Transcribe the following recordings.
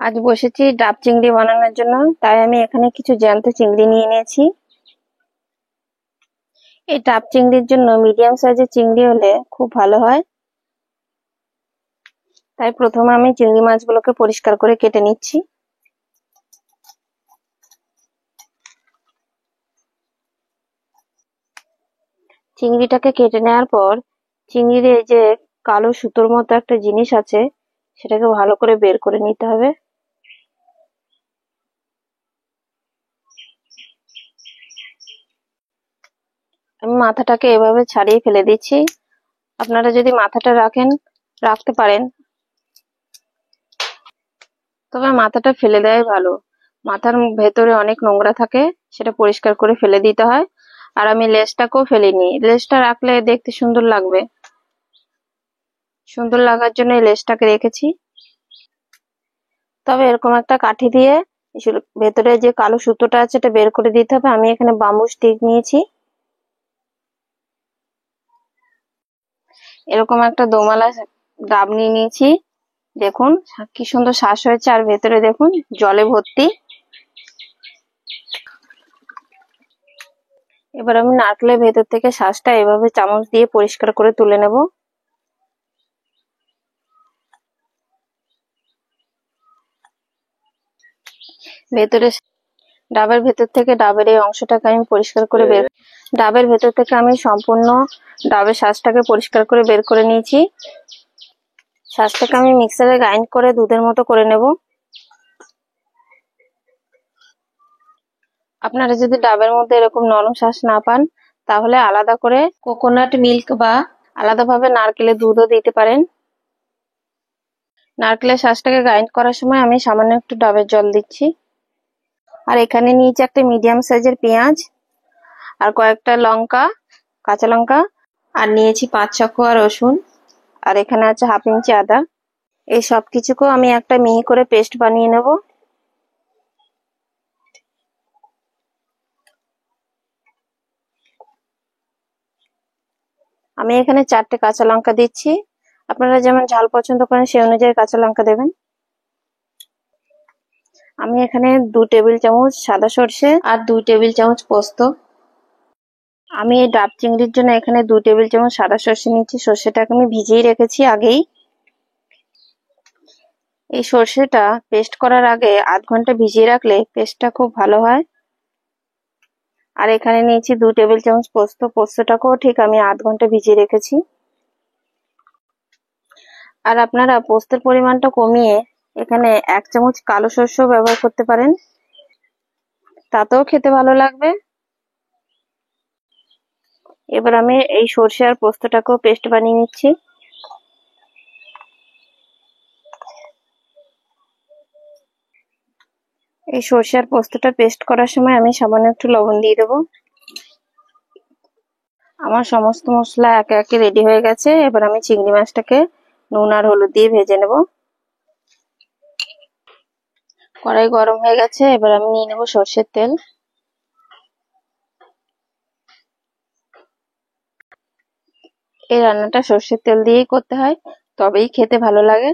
আজ বসেছি ডাব চিংড়ি বানানোর জন্য, তাই আমি এখানে কিছু জ্যান্ত চিংড়ি নিয়ে নিয়েছি। এই ডাব চিংড়ির জন্য মিডিয়াম সাইজের চিংড়ি হলে খুব ভালো হয়। তাই প্রথমে আমি চিংড়ি মাছগুলোকে পরিষ্কার করে কেটে নিচ্ছি। চিংড়িটাকে কেটে নেওয়ার পর চিংড়ির এই যে কালো সুতোর মতো একটা জিনিস আছে, সেটাকে ভালো করে বের করে নিতে হবে। আমি মাথাটাকে এভাবে ছাড়িয়ে ফেলে দিচ্ছি। আপনারা যদি মাথাটা রাখতে পারেন, তবে মাথাটা ফেলে দেওয়াই ভালো। মাথার ভেতরে অনেক নোংরা থাকে, সেটা পরিষ্কার করে ফেলে দিতে হয়। আর আমি লেজটাকেও ফেলিনি, লেজটা রাখলে দেখতে সুন্দর লাগবে, সুন্দর লাগার জন্য এই লেজটাকে রেখেছি। তবে এরকম একটা কাঠি দিয়ে ভেতরে যে কালো সুতোটা আছে এটা বের করে দিতে হবে। আমি এখানে বাম্বু স্টিক নিয়েছি। এরকম একটা দোমালা ডাব নিয়ে নিয়েছি। দেখুন কি সুন্দর শ্বাস হয়েছে, আর ভেতরে দেখুন জলে ভর্তি। এবার আমি নারকেলের ভেতর থেকে শ্বাসটা এভাবে চামচ দিয়ে পরিষ্কার করে তুলে নেব। ভেতরে ডাবের ভেতর থেকে ডাবের এই অংশটাকে আমি পরিষ্কার করে ডাবের ভেতর থেকে আমি সম্পূর্ণ ডাবের শ্বাসটাকে পরিষ্কার করে বের করে নিয়েছি। শ্বাসটাকে আমি মিক্সারে গ্রাইন্ড করে দুধের মতো করে নেব। আপনারা যদি ডাবের মধ্যে এরকম নরম শ্বাস না পান, তাহলে আলাদা করে কোকোনাট মিল্ক বা আলাদাভাবে নারকেলের দুধও দিতে পারেন। নারকেলের শ্বাসটাকে গ্রাইন্ড করার সময় আমি সামান্য একটু ডাবের জল দিচ্ছি। আর এখানে নিয়েছি একটা মিডিয়াম সাইজের পেঁয়াজ, আর কয়েকটা লঙ্কা, কাঁচা লঙ্কা, আর নিয়েছি 5-6 কোয়া রসুন, আর এখানে আছে 1/2 ইঞ্চি আদা। এই সব কিছুকেও আমি একটা মিহি করে পেস্ট বানিয়ে নেব। আমি এখানে 4টে কাঁচা লঙ্কা দিচ্ছি। আপনারা যেমন ঝাল পছন্দ করেন সেই অনুযায়ী কাঁচা লঙ্কা দেবেন। আমি এখানে 2 টেবিল চামচ সাদা সর্ষে আর 2 টেবিল চামচ পোস্ত। আমি এই ডাব চিংড়ির জন্য এখানে 2 টেবিল চামচ সাদা সর্ষে নিচ্ছি। সর্ষেটাকে আমি ভিজিয়ে রেখেছি আগেই। এই সর্ষেটা পেস্ট করার আগে আধ ঘন্টা ভিজিয়ে রাখলে পেস্টটা খুব ভালো হয়। আর এখানে নিয়েছি 2 টেবিল চামচ পোস্ত। পোস্তটাকেও ঠিক আমি আধ ঘন্টা ভিজিয়ে রেখেছি। আর আপনারা পোস্তের পরিমাণটা কমিয়ে এখানে 1 চামচ কালো সর্ষে ব্যবহার করতে পারেন, তাতেও খেতে ভালো লাগবে। এবার আমি এই সর্ষে আর পোস্তটাকেও পেস্ট বানিয়ে নিচ্ছি। এই সর্ষে আর পোস্তটা পেস্ট করার সময় আমি সামান্য একটু লবণ দিয়ে দেবো। আমার সমস্ত মশলা একে একে রেডি হয়ে গেছে। এবার আমি চিংড়ি মাছটাকে নুন আর হলুদ দিয়ে ভেজে নেব। কড়াই গরম হয়ে গেছে, এবার আমি নিয়ে নেব সর্ষের তেল। এই রান্নাটা সর্ষের তেল দিয়েই করতে হয়, তবেই খেতে ভালো লাগে।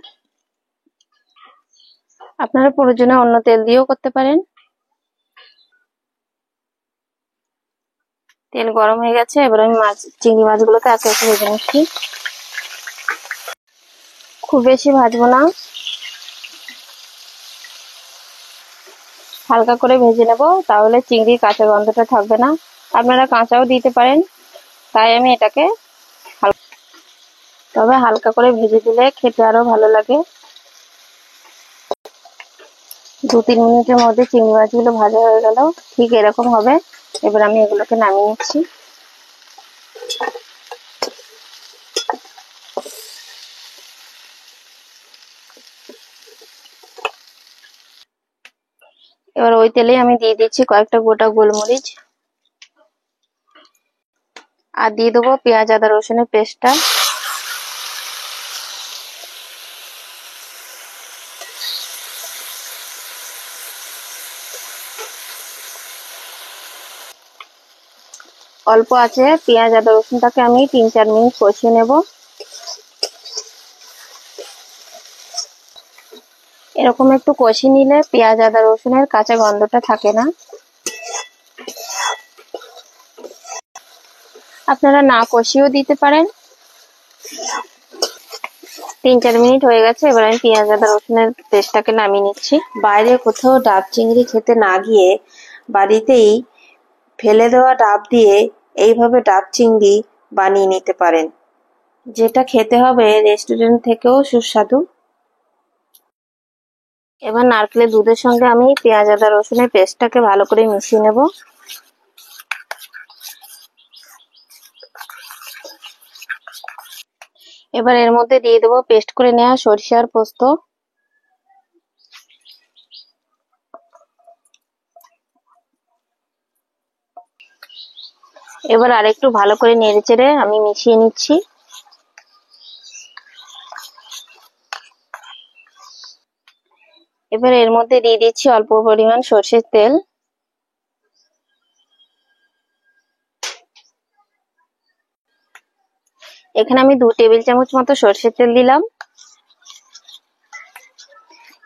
আপনারা প্রয়োজনে অন্য তেল দিয়েও করতে পারেন। তেল গরম হয়ে গেছে, এবার আমি চিংড়ি মাছগুলোকে একে একে ভেজে নিচ্ছি। খুব বেশি ভাজবো না, হালকা করে ভেজে নেব, তাহলে চিংড়ির কাঁচা গন্ধটা থাকবে না। আপনারা কাঁচাও দিতে পারেন, তাই আমি এটাকে তবে হালকা করে ভেজে দিলে খেতে আরো ভালো লাগে। 2-3 মিনিটের মধ্যে চিংড়ি মাছগুলো ভাজা হয়ে গেল, ঠিক এরকম হবে। এবার আমি এগুলোকে নামিয়ে নিচ্ছি। এবার ওই তেলেই আমি দিয়ে দিচ্ছি কয়েকটা গোটা গোলমরিচ, আর দিয়ে দেবো পেঁয়াজ আদা রসুনের পেস্টটা। অল্প আছে পেঁয়াজ আদা রসুনটাকে আমি 3-4 মিনিট কষিয়ে নেব। এরকম একটু কষি নিলে পেঁয়াজ আদা রসুনের কাঁচা গন্ধটা থাকে না। আপনারা না কষিয়েও দিতে পারেন। 3-4 মিনিট হয়ে গেছে, এবার আমি পেঁয়াজ আদা রসুনের পেস্টটাকে নামিয়ে নিচ্ছি। বাইরে কোথাও ডাব চিংড়ি খেতে না গিয়ে বাড়িতেই ফেলে দেওয়া ডাব দিয়ে এইভাবে ডাব চিংড়ি বানিয়ে নিতে পারেন, যেটা খেতে হবে রেস্টুরেন্ট থেকেও সুস্বাদু। এবার নারকেলের দুধের সঙ্গে আমি পেঁয়াজ আদা রসুনের পেস্টটাকে ভালো করে মিশিয়ে নেব। এবার এর মধ্যে দিয়ে দেবো পেস্ট করে নেওয়া সরিষার পোস্ত। এবার আরেকটু ভালো করে নেড়েচেড়ে আমি মিশিয়ে নিচ্ছি। এবার এর মধ্যে দিয়ে দিচ্ছি অল্প পরিমাণ সরষের তেল। এখানে আমি 2 টেবিল চামচ মতো সরষের তেল দিলাম।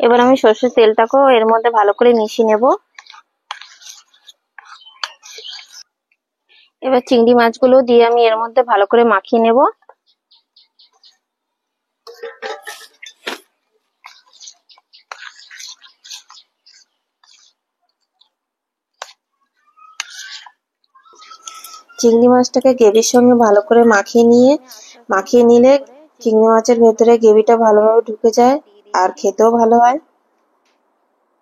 এবার আমি সরষের তেলটাকেও এর মধ্যে ভালো করে মিশিয়ে নেব। এবার চিংড়ি মাছগুলো দিয়ে আমি এর মধ্যে ভালো করে মাখিয়ে নেব। চিংড়ি মাছটাকে গ্রেভির সঙ্গে ভালো করে মাখিয়ে নিলে চিংড়ি মাছের ভেতরে গ্রেভিটা ভালোভাবে ঢুকে যায় আর খেতেও ভালো হয়।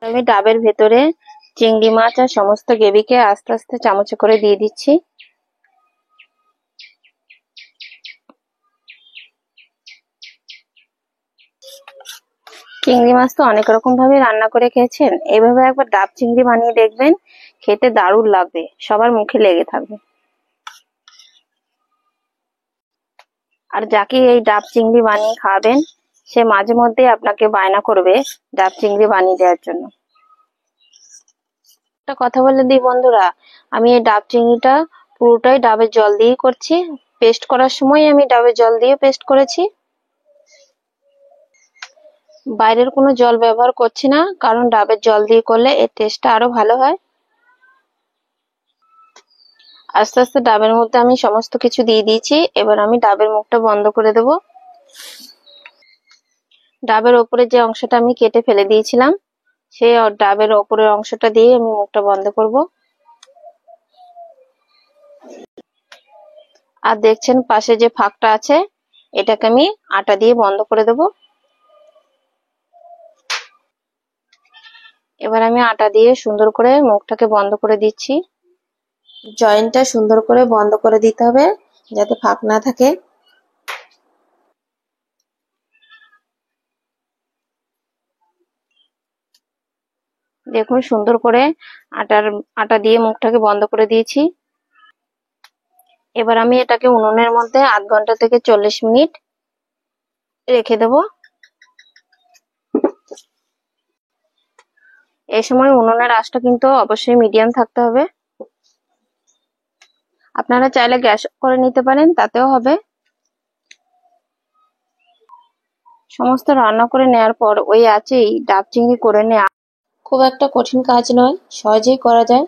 আমি ডাবের ভেতরে চিংড়ি মাছ আর সমস্ত গ্রেভিকে আস্তে আস্তে চামচে করে দিয়ে দিচ্ছি। চিংড়ি মাছ তো অনেক রকম ভাবে রান্না করে খেয়েছেন, এইভাবে একবার ডাব চিংড়ি বানিয়ে দেখবেন, খেতে দারুণ লাগবে, সবার মুখে লেগে থাকবে। আর যাকে এই ডাব চিংড়ি বানিয়ে খাওয়াবেন সে মাঝে মধ্যে আপনাকে বায়না করবে ডাব চিংড়ি বানিয়ে দেওয়ার জন্য। একটা কথা বলে দিই বন্ধুরা, আমি এই ডাব চিংড়িটা পুরোটাই ডাবের জল দিয়েই করছি। পেস্ট করার সময় আমি ডাবের জল দিয়ে পেস্ট করেছি, বাইরের কোনো জল ব্যবহার করছি না, কারণ ডাবের জল দিয়ে করলে এর টেস্টটা আরো ভালো হয়। আস্তে আস্তে ডাবের মধ্যে আমি সমস্ত কিছু দিয়ে দিয়েছি। এবার আমি ডাবের মুখটা বন্ধ করে দেব। ডাবের ওপরে যে অংশটা আমি কেটে ফেলে দিয়েছিলাম সেই ডাবের ওপরের অংশটা দিয়ে আমি মুখটা বন্ধ করব। আর দেখছেন পাশে যে ফাঁকটা আছে এটাকে আমি আটা দিয়ে বন্ধ করে দেব। এবার আমি আটা দিয়ে সুন্দর করে মুখটাকে বন্ধ করে দিচ্ছি। জয়েন্টটা সুন্দর করে বন্ধ করে দিতে হবে যাতে ফাঁক না থাকে। দেখুন সুন্দর করে আটা দিয়ে মুখটাকে বন্ধ করে দিয়েছি। এবার আমি এটাকে উনুনের মধ্যে 8 ঘন্টা থেকে 40 মিনিট রেখে দেব। এই সময় উনুনের আঁচটা কিন্তু অবশ্যই মিডিয়াম থাকতে হবে। আপনারা চাইলে গ্যাস করে নিতে পারেন, তাতেও হবে। সমস্ত রান্না করে নেওয়ার পর ওই আঁচেই ডাব চিংড়ি করে নেওয়া খুব একটা কঠিন কাজ নয়, সহজেই করা যায়।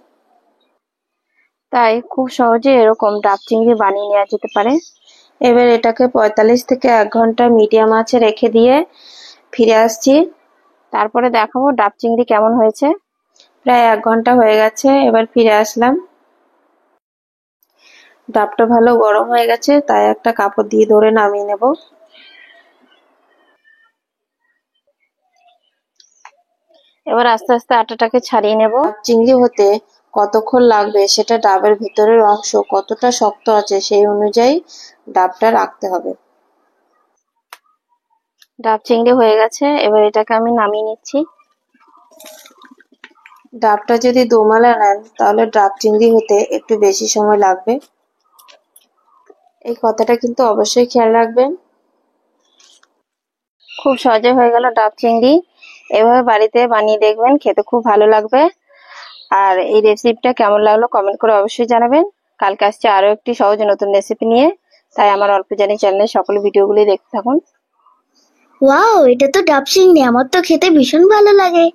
তাই খুব সহজে এরকম ডাব চিংড়ি বানিয়ে নেওয়া যেতে পারে। এবার এটাকে 45 থেকে 1 ঘন্টা মিডিয়াম আঁচে রেখে দিয়ে ফিরে আসছি। তারপরে দেখাবো ডাব চিংড়ি কেমন হয়েছে। প্রায় 1 ঘন্টা হয়ে গেছে, এবার ফিরে আসলাম। ডাবটা ভালো গরম হয়ে গেছে, তাই একটা কাপড় দিয়ে ধরে নামিয়ে নেব। এবার আস্তে আস্তে আটাটাকে ছাড়িয়ে নেব। ডাব চিংড়ি হতে কতক্ষণ লাগবে সেটা ডাবের ভিতরের অংশ কতটা শক্ত আছে সেই অনুযায়ী ডাবটা রাখতে হবে। ডাব চিংড়ি হয়ে গেছে, এবার এটাকে আমি নামিয়ে নিচ্ছি। ডাবটা যদি দোমালা নেন তাহলে ডাব চিংড়ি হতে একটু বেশি সময় লাগবে, এই কথাটা কিন্তু অবশ্যই খেয়াল রাখবেন। খুব সহজে হয়ে গেল ডাব চিংড়ি। এভাবে বাড়িতে বানিয়ে দেখবেন, খেতে খুব ভালো লাগবে। আর এই রেসিপিটা কেমন লাগলো কমেন্ট করে অবশ্যই জানাবেন। কালকে আসছে আরো একটি সহজ নতুন রেসিপি নিয়ে, তাই আমার অল্প জানি চ্যানেলের সকল ভিডিওগুলি দেখতে থাকুন। ওয়াও, এটা তো ডাব চিংড়ি, আমার তো খেতে ভীষণ ভালো লাগে।